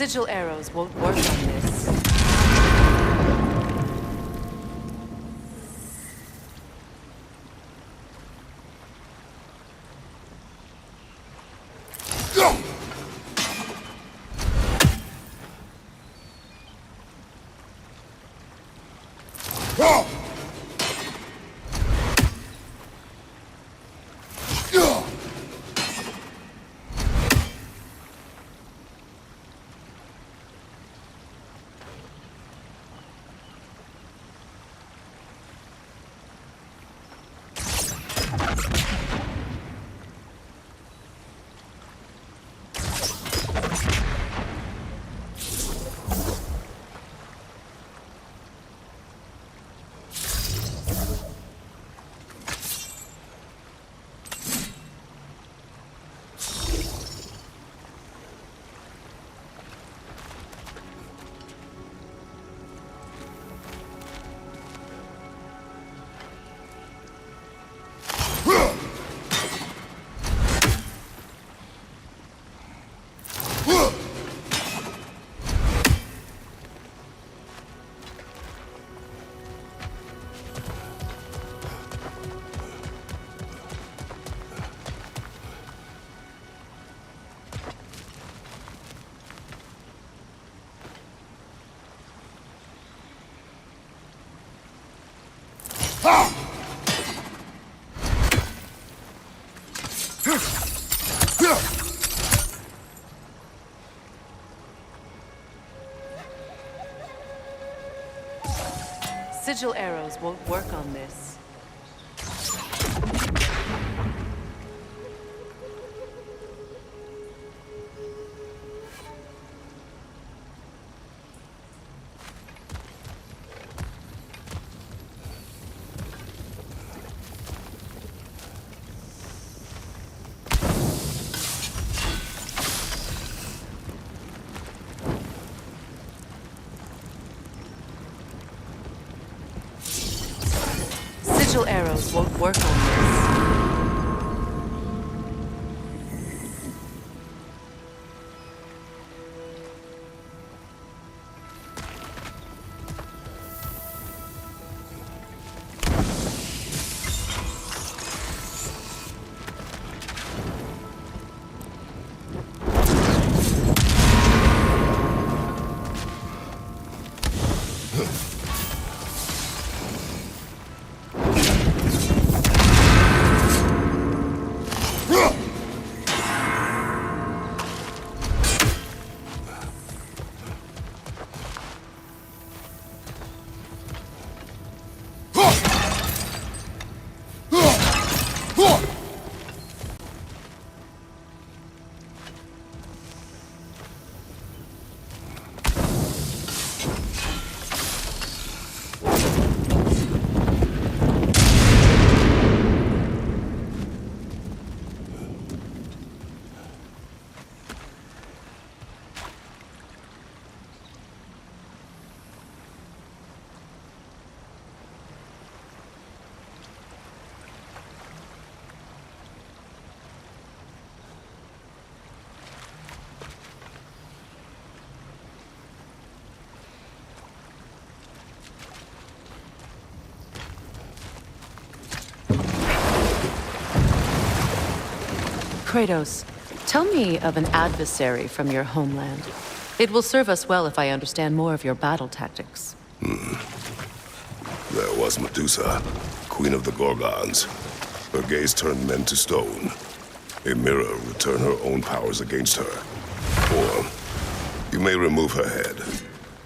Sigil arrows won't work on this. Sigil arrows won't work on this. Sigil arrows won't work on this. Kratos, tell me of an adversary from your homeland. It will serve us well if I understand more of your battle tactics. There was Medusa, queen of the Gorgons. Her gaze turned men to stone. A mirror would turn her own powers against her. Or you may remove her head,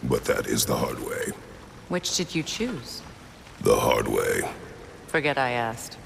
but that is the hard way. Which did you choose? The hard way. Forget I asked.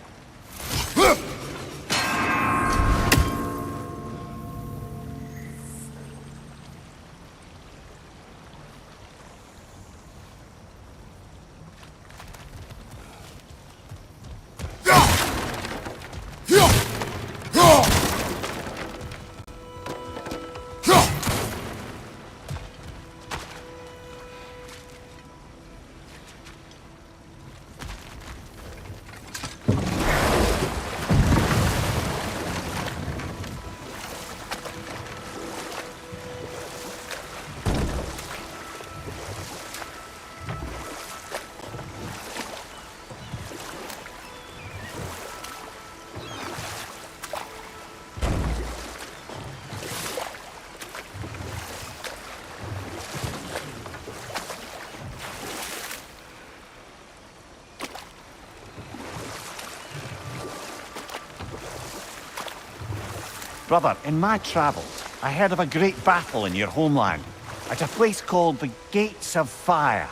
Brother, in my travels, I heard of a great battle in your homeland. At a place called the Gates of Fire.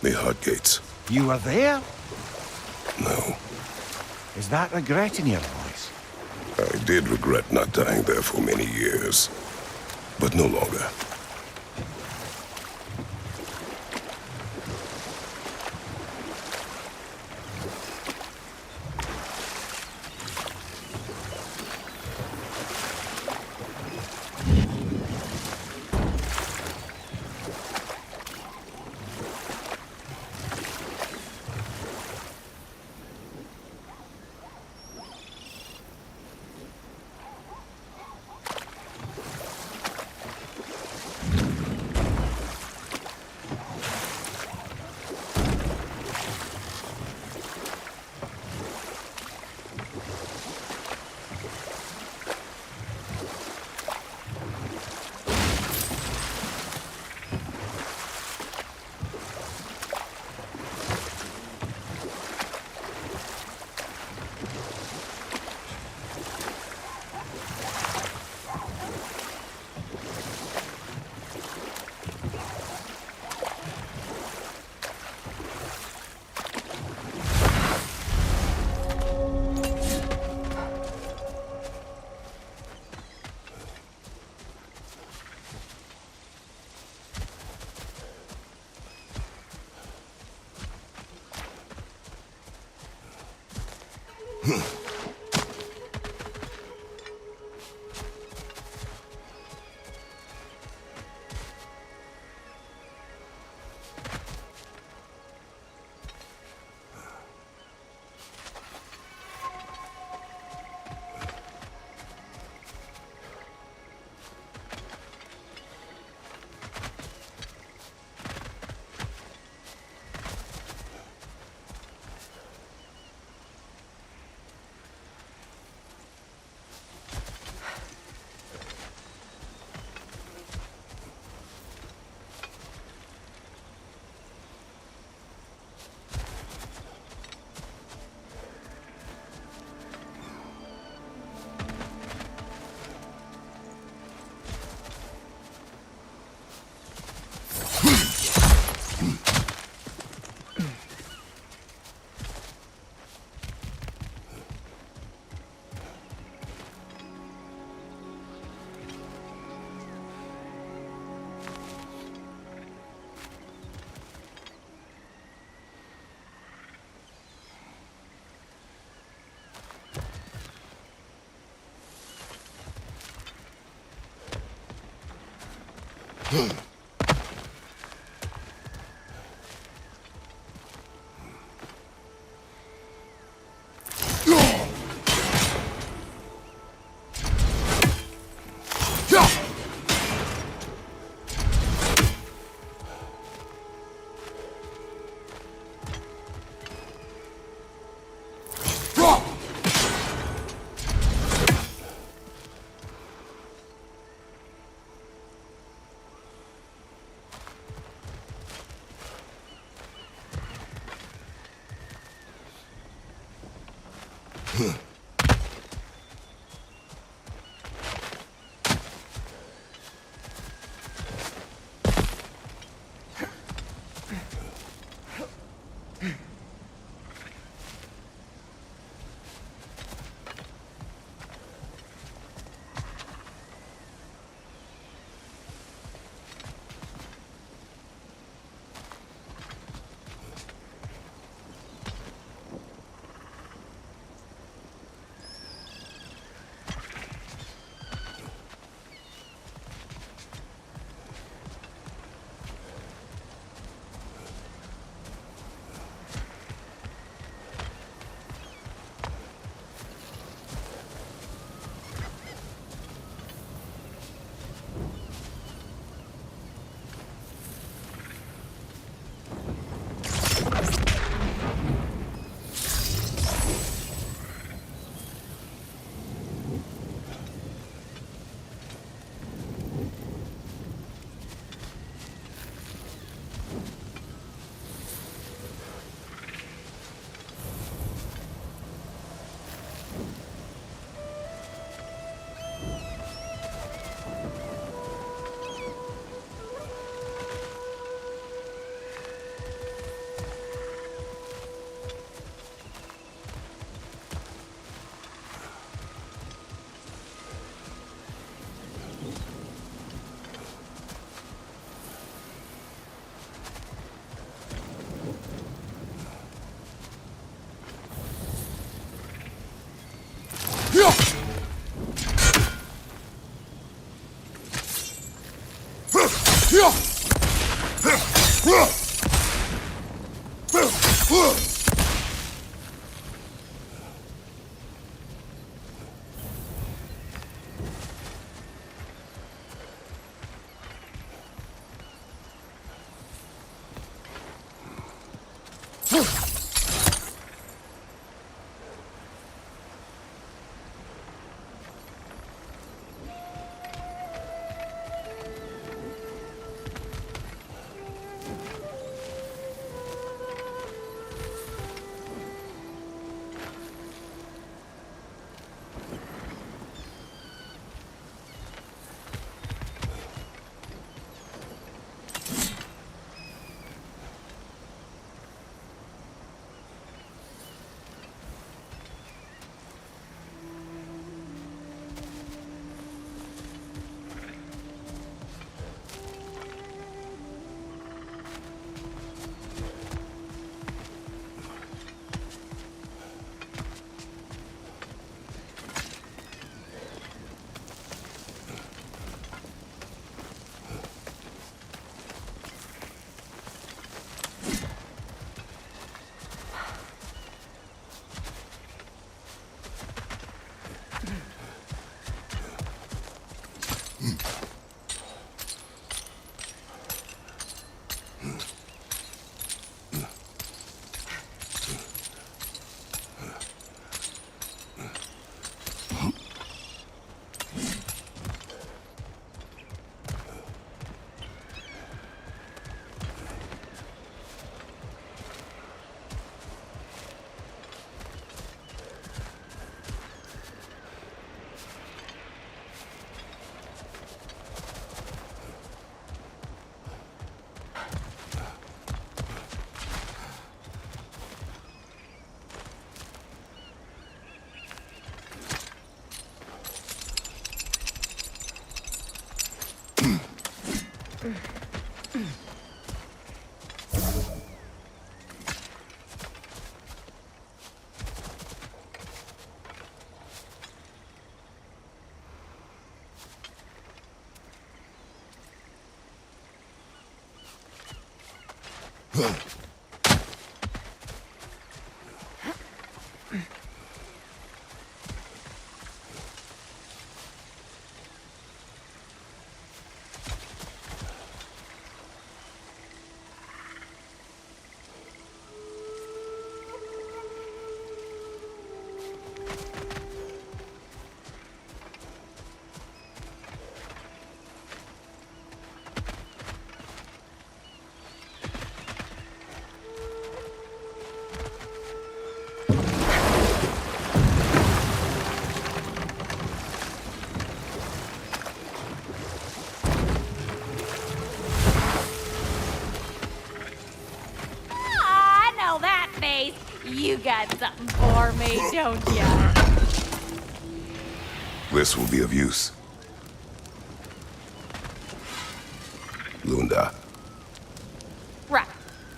The Hot Gates. You were there? No. Is that regret in your voice? I did regret not dying there for many years. But no longer. You got something for me, don't ya? This will be of use. Lunda. Right.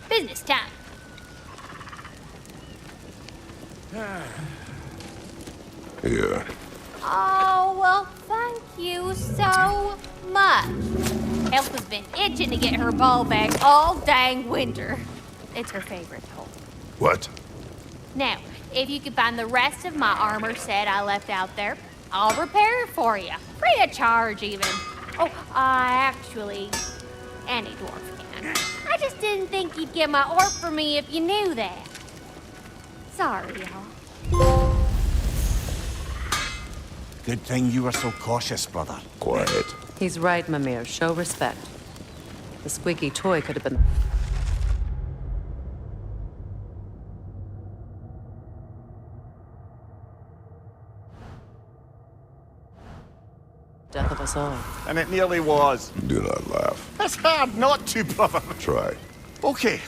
Business time. Here. Oh, well, thank you so much. Elsa's been itching to get her ball back all dang winter. It's her favorite toy. What? Now, if you could find the rest of my armor set I left out there, I'll repair it for you. Free of charge, even. Oh, actually, any dwarf can. I just didn't think you'd get my orc for me if you knew that. Sorry, y'all. Good thing you were so cautious, brother. Quiet. He's right, Mimir. Show respect. The squeaky toy could have been... death of us all. And it nearly was. Do not laugh. It's hard not to, brother. Try. Okay.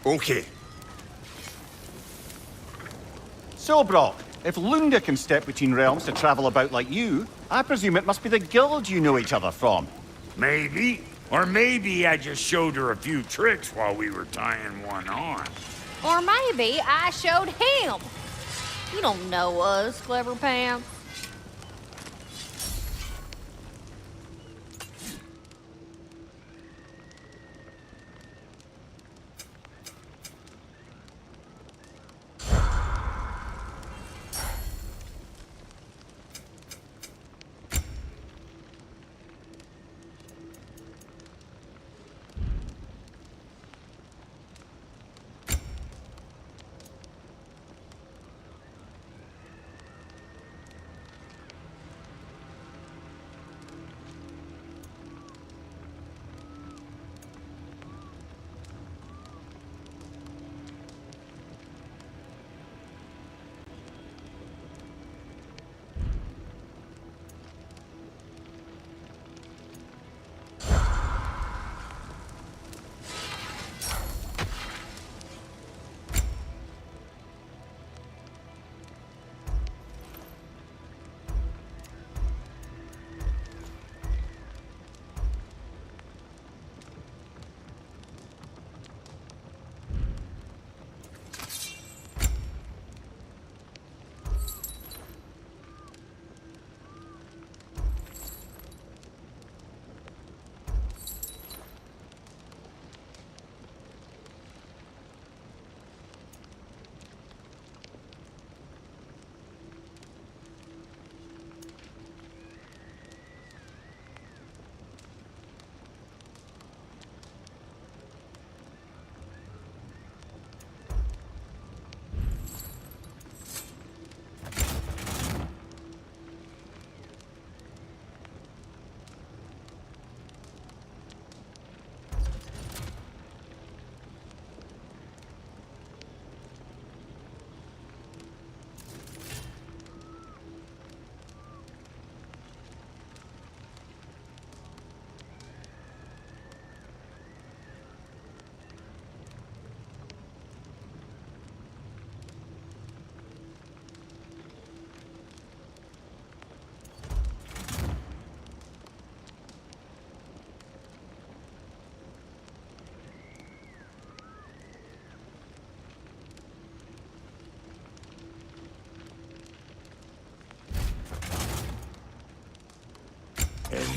Okay. So, Brock, if Lunda can step between realms to travel about like you, I presume it must be the guild you know each other from. Maybe. Or maybe I just showed her a few tricks while we were tying one on. Or maybe I showed him. You don't know us, Clever Pants.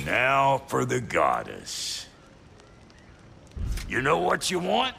Now for the goddess. You know what you want?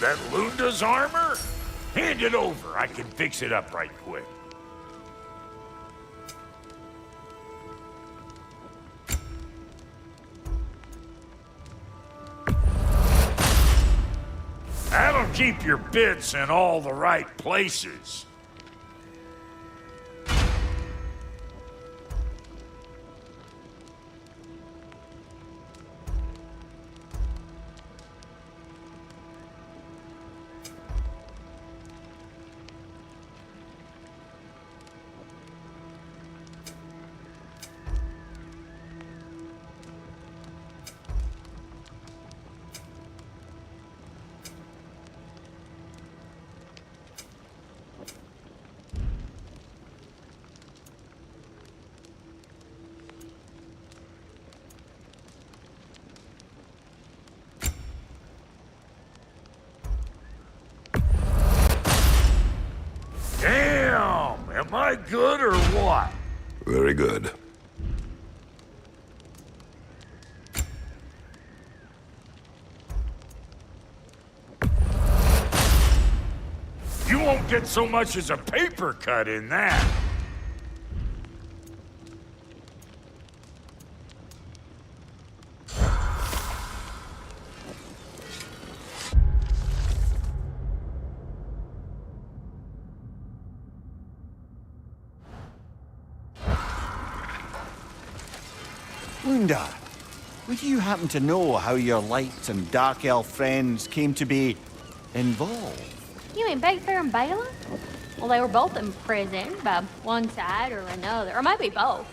That Lunda's armor? Hand it over. I can fix it up right quick. That'll keep your bits in all the right places. Am I good or what? Very good. You won't get so much as a paper cut in that. Lunda, would you happen to know how your light and dark elf friends came to be involved? You mean Big Fair and Bala? Well, they were both in prison by one side or another, or maybe both.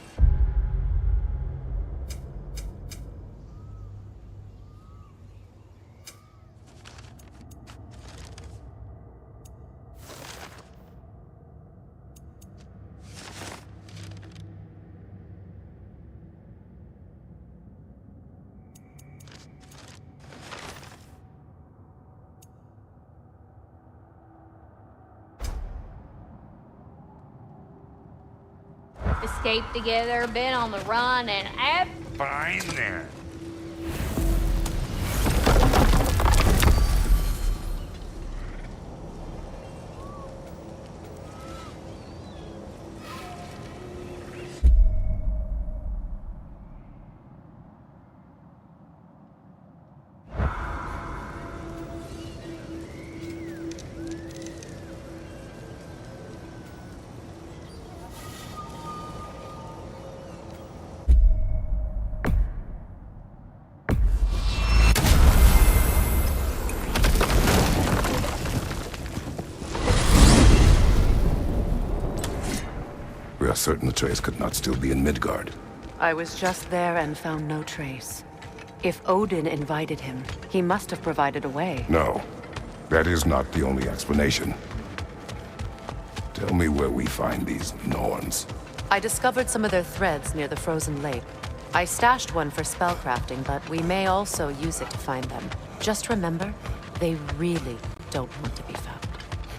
Escaped together, been on the run, and Fine then. We are certain the trace could not still be in Midgard. I was just there and found no trace. If Odin invited him, he must have provided a way. No, that is not the only explanation. Tell me where we find these Norns. I discovered some of their threads near the frozen lake. I stashed one for spellcrafting, but we may also use it to find them. Just remember, they really don't want to be found.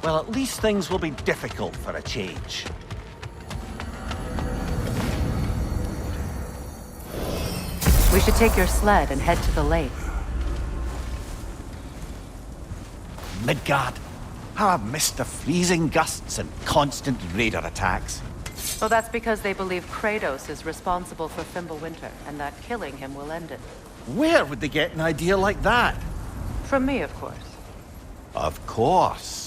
Well, at least things will be difficult for a change. We should take your sled and head to the lake. Midgard. How I've missed the freezing gusts and constant raider attacks. Well, that's because they believe Kratos is responsible for Fimbulwinter, and that killing him will end it. Where would they get an idea like that? From me, of course. Of course.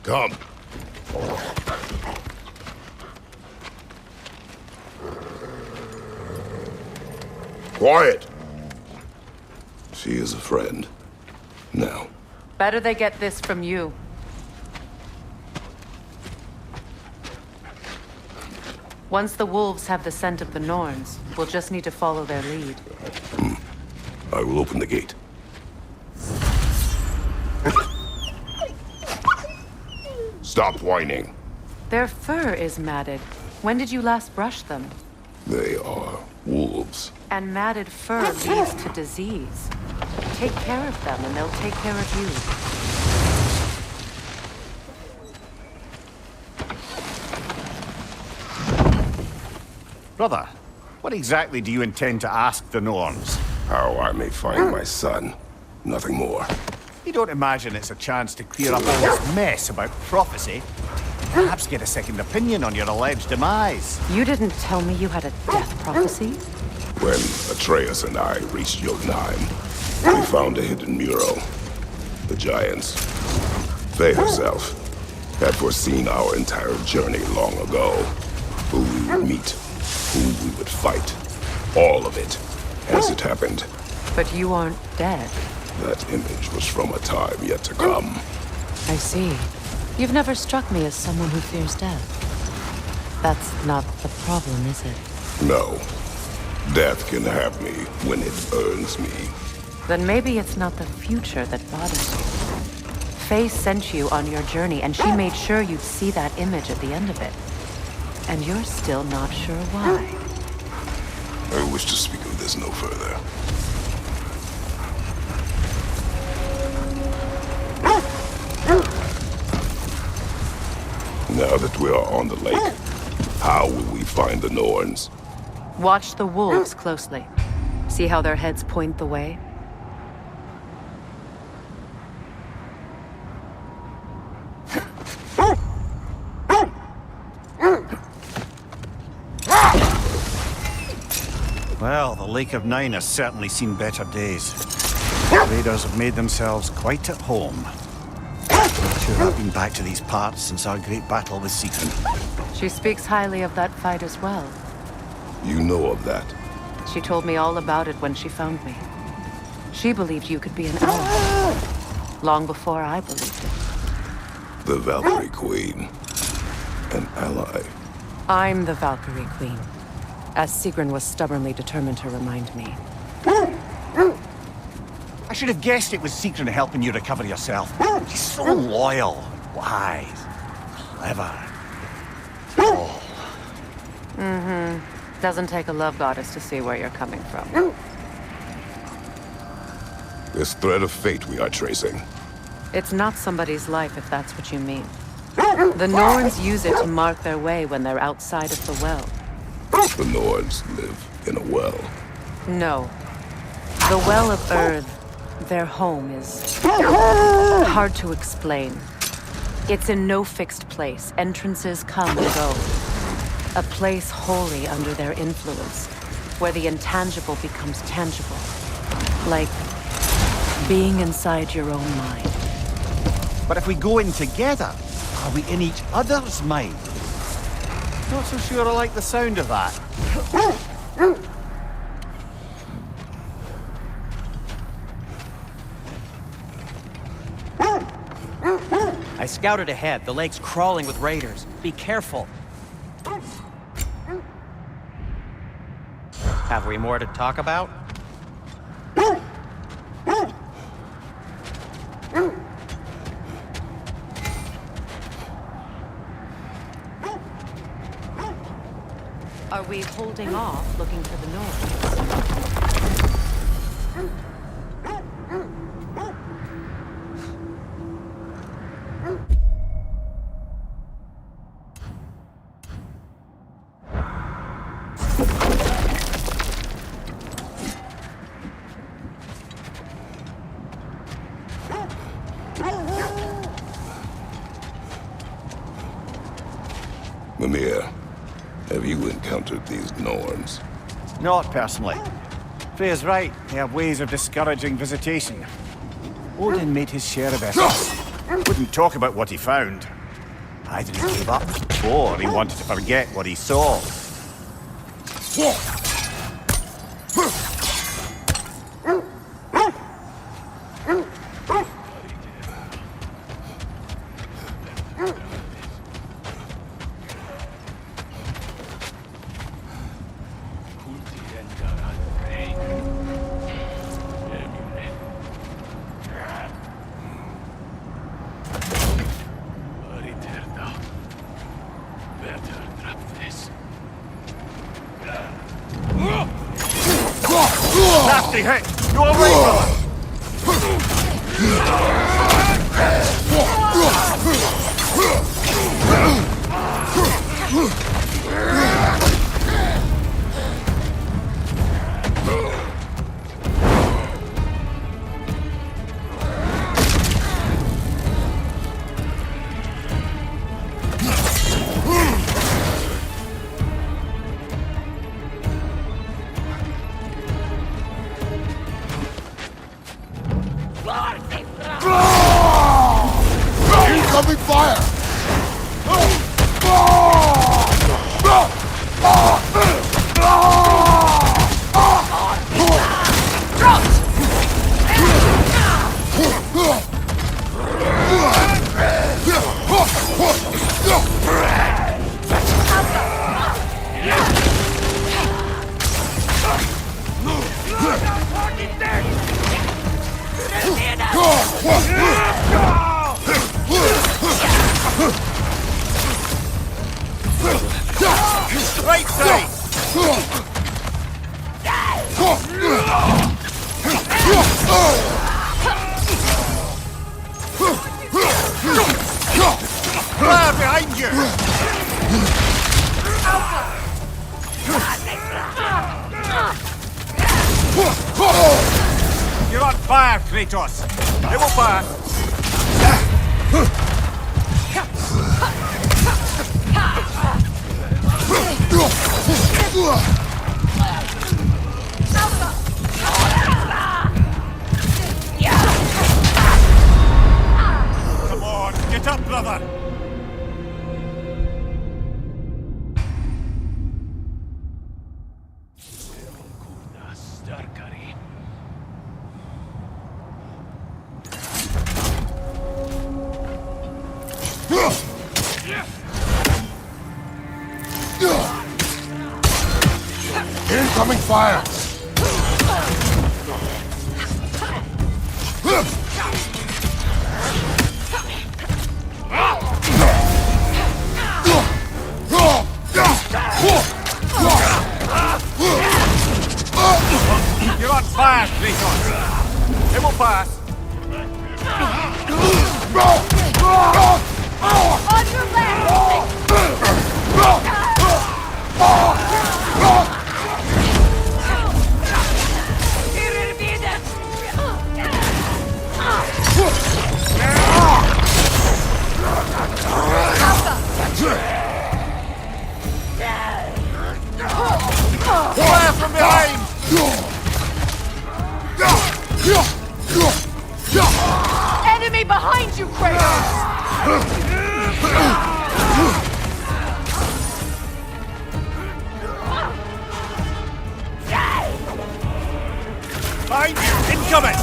Come. Quiet! She is a friend. Now. Better they get this from you. Once the wolves have the scent of the Norns, we'll just need to follow their lead. I will open the gate. Stop whining. Their fur is matted. When did you last brush them? They are wolves. And matted fur leads to disease. Take care of them and they'll take care of you. Brother, what exactly do you intend to ask the Norns? How I may find my son. Nothing more. You don't imagine it's a chance to clear up all this mess about prophecy? Perhaps get a second opinion on your alleged demise. You didn't tell me you had a death prophecy? When Atreus and I reached Jotunheim, we found a hidden mural. The giants, Faye herself, had foreseen our entire journey long ago. Who we would meet, who we would fight. All of it, as it happened. But you aren't dead. That image was from a time yet to come. I see. You've never struck me as someone who fears death. That's not the problem, is it? No. Death can have me when it earns me. Then maybe it's not the future that bothers you. Faye sent you on your journey, and she made sure you'd see that image at the end of it. And you're still not sure why. I wish to speak of this no further. Now that we are on the lake, how will we find the Norns? Watch the wolves closely. See how their heads point the way? Well, the Lake of Nine has certainly seen better days. Raiders have made themselves quite at home. sure I've been back to these parts since our great battle with Sigrun. She speaks highly of that fight as well. You know of that? She told me all about it when she found me. She believed you could be an ally. Long before I believed it. The Valkyrie Queen. An ally. I'm the Valkyrie Queen, as Sigrun was stubbornly determined to remind me. I should have guessed it was Sigrun helping you recover yourself. She's so loyal, wise, clever. Oh. Doesn't take a love goddess to see where you're coming from. This thread of fate we are tracing. It's not somebody's life, if that's what you mean. The Norns use it to mark their way when they're outside of the well. The Nords live in a well. No. The Well of Earth, their home, is hard to explain. It's in no fixed place. Entrances come and go. A place wholly under their influence, where the intangible becomes tangible. Like being inside your own mind. But if we go in together, are we in each other's mind? Not so sure I like the sound of that. I scouted ahead. The lake's crawling with raiders. Be careful. Have we more to talk about? Are we holding off looking for the Norns? Mimir, have you encountered these Norns? Not personally. Freya's right. They have ways of discouraging visitation. Odin made his share of efforts. Wouldn't talk about what he found. Either he gave up, or he wanted to forget what he saw. Nasty hit! You alright, brother? Incoming fire! Right side! Fire behind you! You're on fire, Kratos! It will fire! Come on, get Incoming fire! You're on fire, Kratos. It will pass. On your left! Fire from behind! Enemy behind you, Kratos! Behind you! Incoming!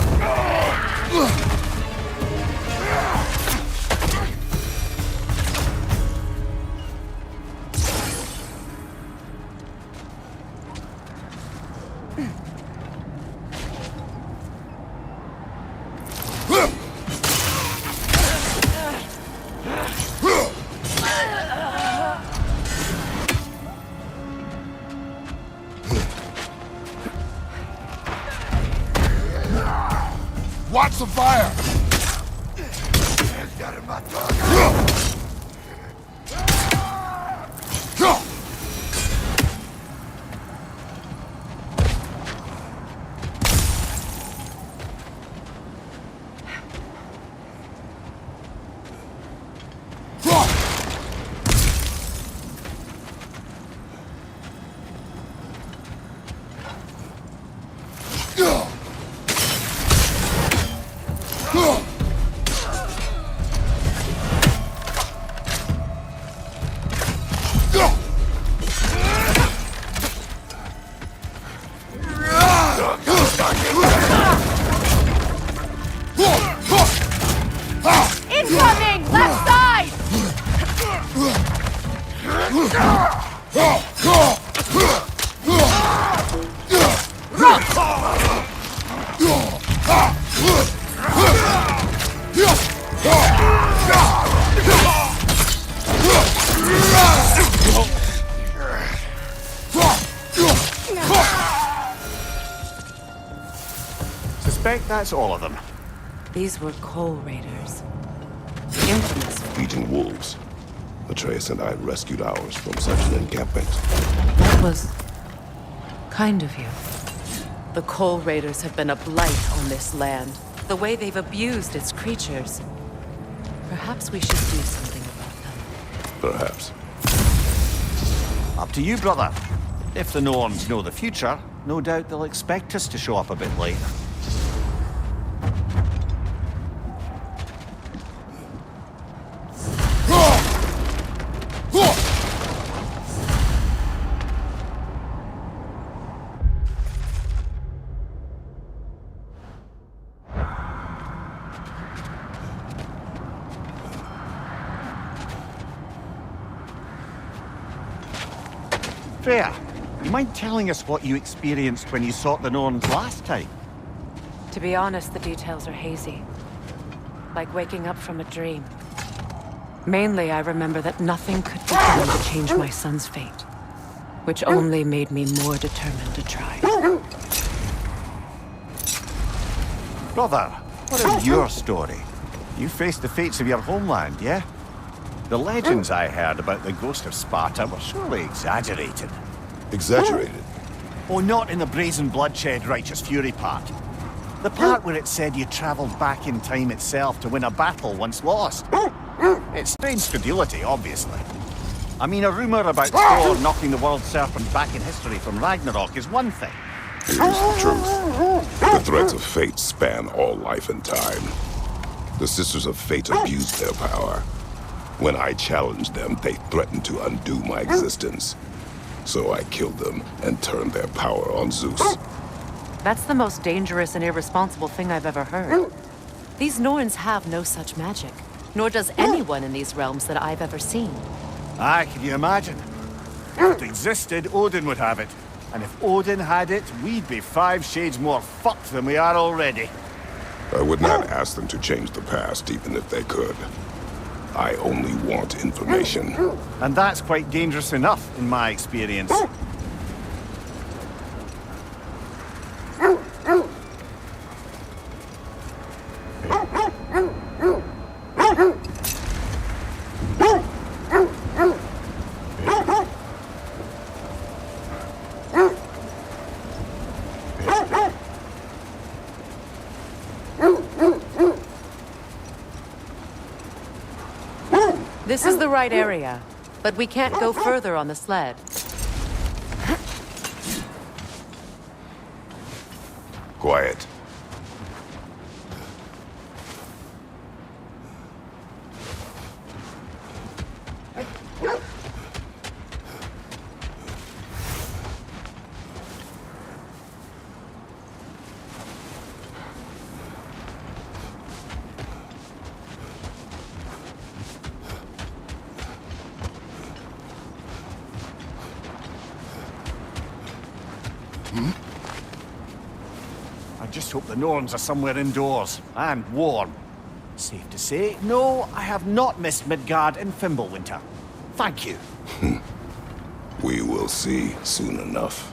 Watch the fire! Incoming! Left side! Suspect that's all of them. These were coal raiders. Infamous. Eating wolves. Atreus and I rescued ours from such an encampment. That was kind of you. The coal raiders have been a blight on this land. The way they've abused its creatures. Perhaps we should do something about them. Perhaps. Up to you, brother. If the Norns know the future, no doubt they'll expect us to show up a bit late. Freya, you mind telling us what you experienced when you sought the Norns last time? To be honest, the details are hazy. Like waking up from a dream. Mainly, I remember that nothing could be done to change my son's fate. Which only made me more determined to try. Brother, what is your story? You faced the fates of your homeland, yeah? The legends I heard about the ghost of Sparta were surely exaggerated. Exaggerated? Oh, not in the brazen bloodshed righteous fury part. The part where it said you travelled back in time itself to win a battle once lost. It's strange credulity, obviously. I mean, a rumour about Thor knocking the world serpent back in history from Ragnarok is one thing. Here's the truth. The threads of fate span all life and time. The Sisters of Fate abused their power. When I challenged them, they threatened to undo my existence. So I killed them and turned their power on Zeus. That's the most dangerous and irresponsible thing I've ever heard. These Norns have no such magic. Nor does anyone in these realms that I've ever seen. Aye, can you imagine? If it existed, Odin would have it. And if Odin had it, we'd be 5 shades more fucked than we are already. I would not ask them to change the past, even if they could. I only want information. And that's quite dangerous enough, in my experience. This is the right area, but we can't go further on the sled. Quiet. I just hope the Norns are somewhere indoors, and warm. Safe to say, no, I have not missed Midgard in Fimbulwinter. Thank you. We will see soon enough.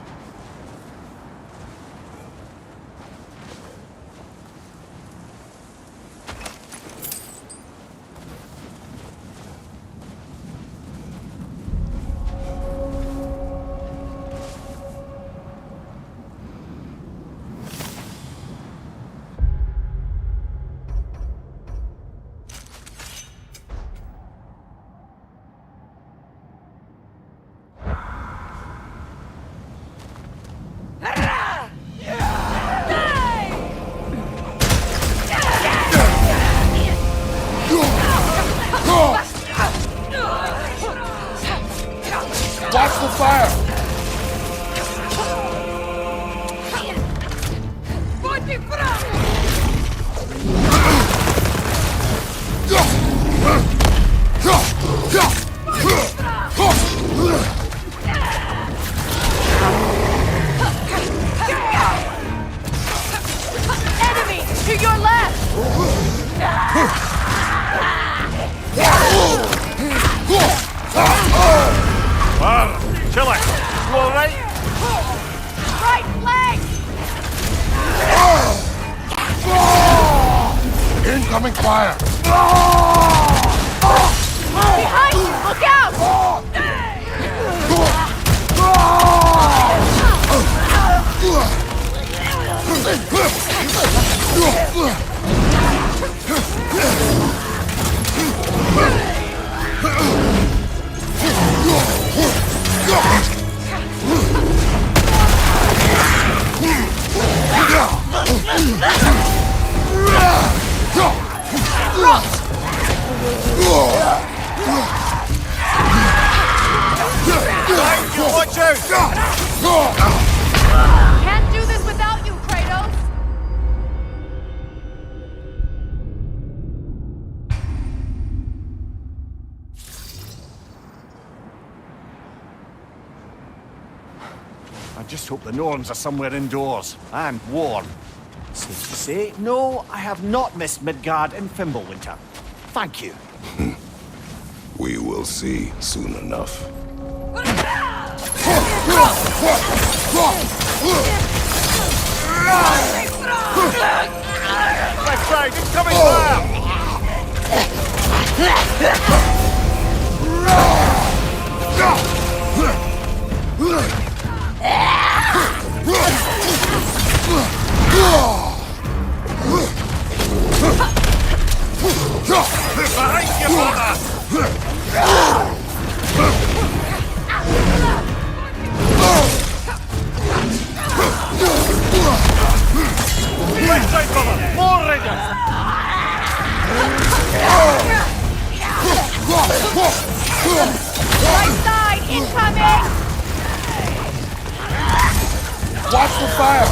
Watch the fire! Enemy! To your left! Chiller, you alright? Right leg! Incoming fire! Behind you! Look out! Watch out! Can't do this without you, Kratos! I just hope the Norns are somewhere indoors, and warm. Safe to say, no, I have not missed Midgard in Fimbulwinter. Thank you. We will see soon enough. Left side, incoming fire! Behind you, brother! Left side, brother! More raiders! Right side, incoming! Watch the fire!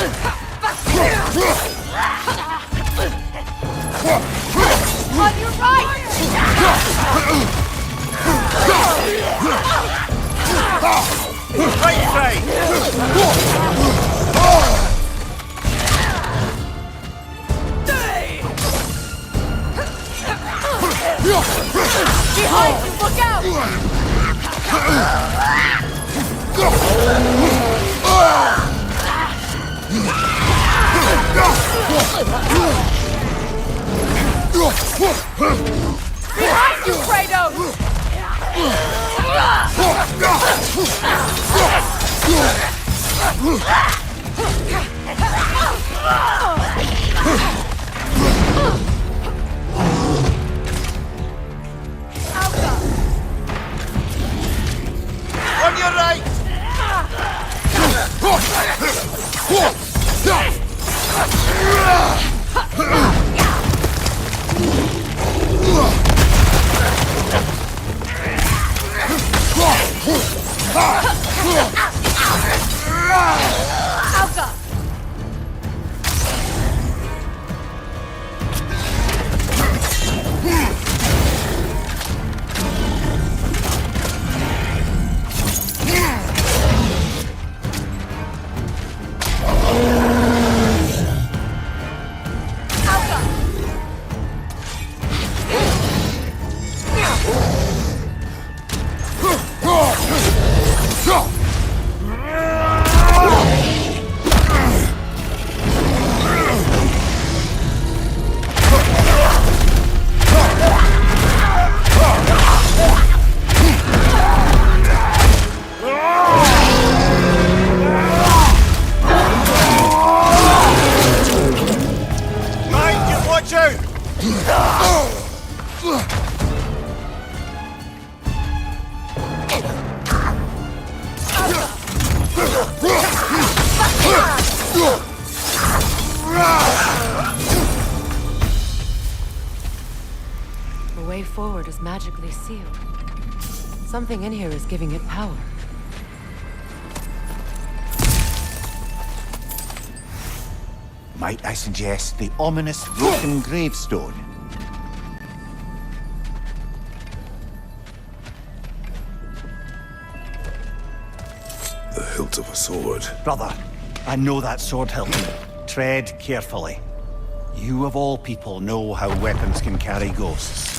On your right! Right side! Behind you, look out! Behind you, Kratos! On your right! Alka! Watch out! The way forward is magically sealed. Something in here is giving it power. Might I suggest the ominous broken gravestone? The hilt of a sword. Brother, I know that sword hilt. Tread carefully. You of all people know how weapons can carry ghosts.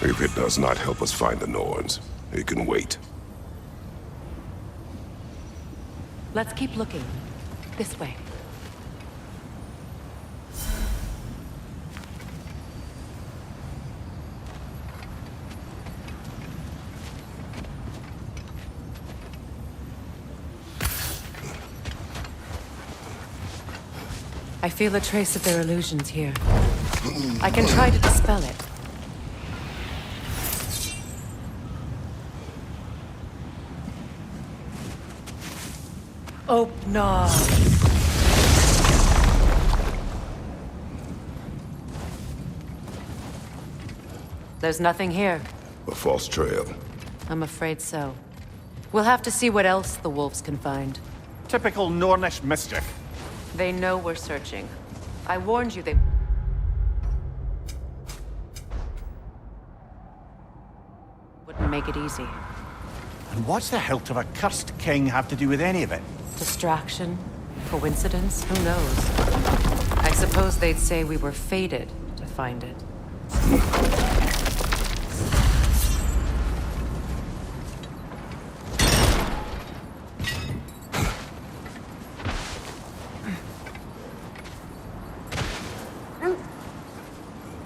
If it does not help us find the Norns, it can wait. Let's keep looking. This way. I feel a trace of their illusions here. I can try to dispel it. Oh, no. There's nothing here. A false trail. I'm afraid so. We'll have to see what else the wolves can find. Typical Nornish mischief. They know we're searching. I warned you they... wouldn't make it easy. And what's the hilt of a cursed king have to do with any of it? Distraction? Coincidence? Who knows? I suppose they'd say we were fated to find it.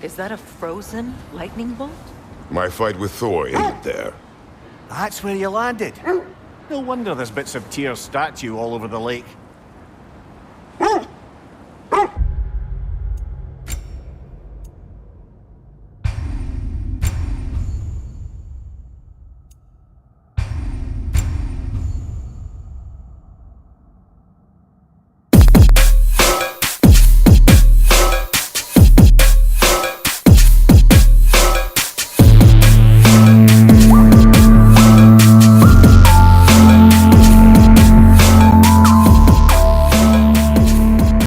Is that a frozen lightning bolt? My fight with Thor ended there. That's where you landed. No wonder there's bits of Tyr's statue all over the lake.